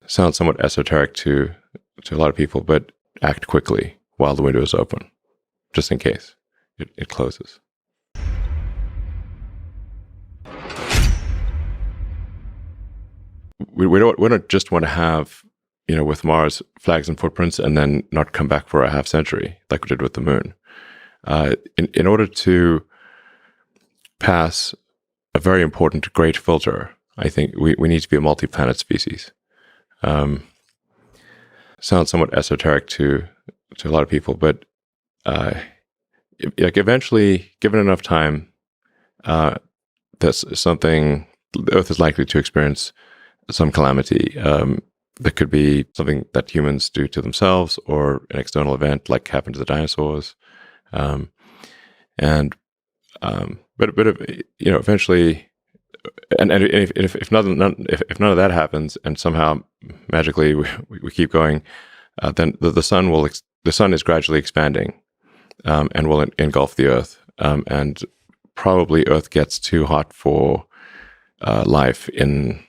sounds somewhat esoteric to a lot of people, but act quickly while the window is open, just in case it closes. We don't just want to have, with Mars, flags and footprints and then not come back for a half century like we did with the moon. In order to pass a very important great filter, I think we need to be a multi-planet species. Sounds somewhat esoteric to a lot of people, but eventually, given enough time, that's something the Earth is likely to experience some calamity. That could be something that humans do to themselves, or an external event like happened to the dinosaurs. But eventually, and if none of that happens, and somehow magically we keep going, then the sun is gradually expanding, and will engulf the Earth, and probably Earth gets too hot for life in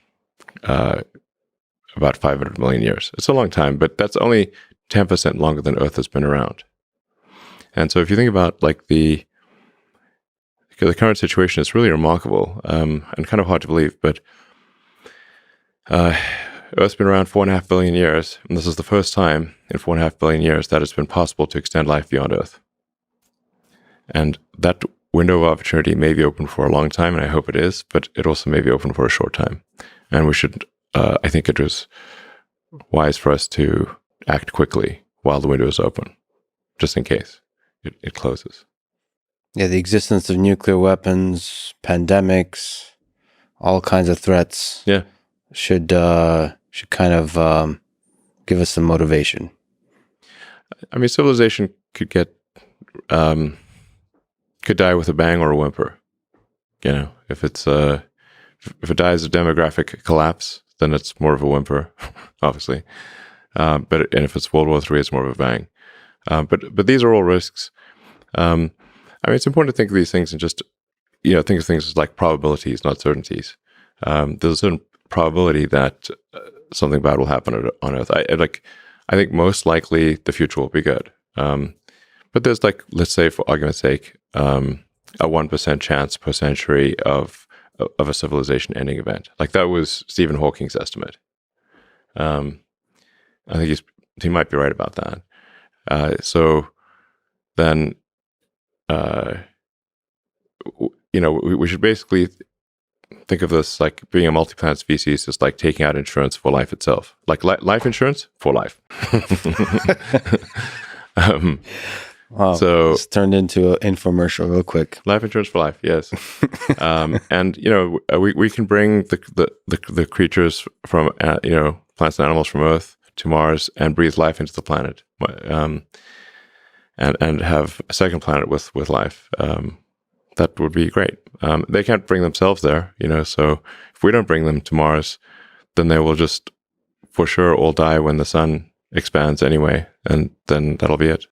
about 500 million years. It's a long time, but that's only 10% longer than Earth has been around. And so if you think about like the current situation, it's really remarkable, and kind of hard to believe, but Earth's been around 4.5 billion years, and this is the first time in 4.5 billion years that it's been possible to extend life beyond Earth. And that window of opportunity may be open for a long time, and I hope it is, but it also may be open for a short time. And we should, I think it was wise for us to act quickly while the window is open, just in case it closes. Yeah, the existence of nuclear weapons, pandemics, all kinds of threats. Yeah, should kind of give us some motivation. I mean, civilization could die with a bang or a whimper. If it dies of demographic collapse, then it's more of a whimper, obviously. And if it's World War III, it's more of a bang. But these are all risks. I mean, it's important to think of these things and just, think of things as like probabilities, not certainties. There's a certain probability that something bad will happen on Earth. I think most likely the future will be good. But there's let's say for argument's sake, a 1% chance per century of a civilization ending event. Like that was Stephen Hawking's estimate. I think he might be right about that. So then, we should basically think of this like being a multi-planet species is like taking out insurance for life itself, like life insurance for life. Wow, so it's turned into an infomercial real quick. Life insurance for life, yes. And we can bring the creatures from plants and animals from Earth to Mars and breathe life into the planet, and have a second planet with life. That would be great. They can't bring themselves there, so if we don't bring them to Mars, then they will just for sure all die when the sun expands anyway, and then that'll be it.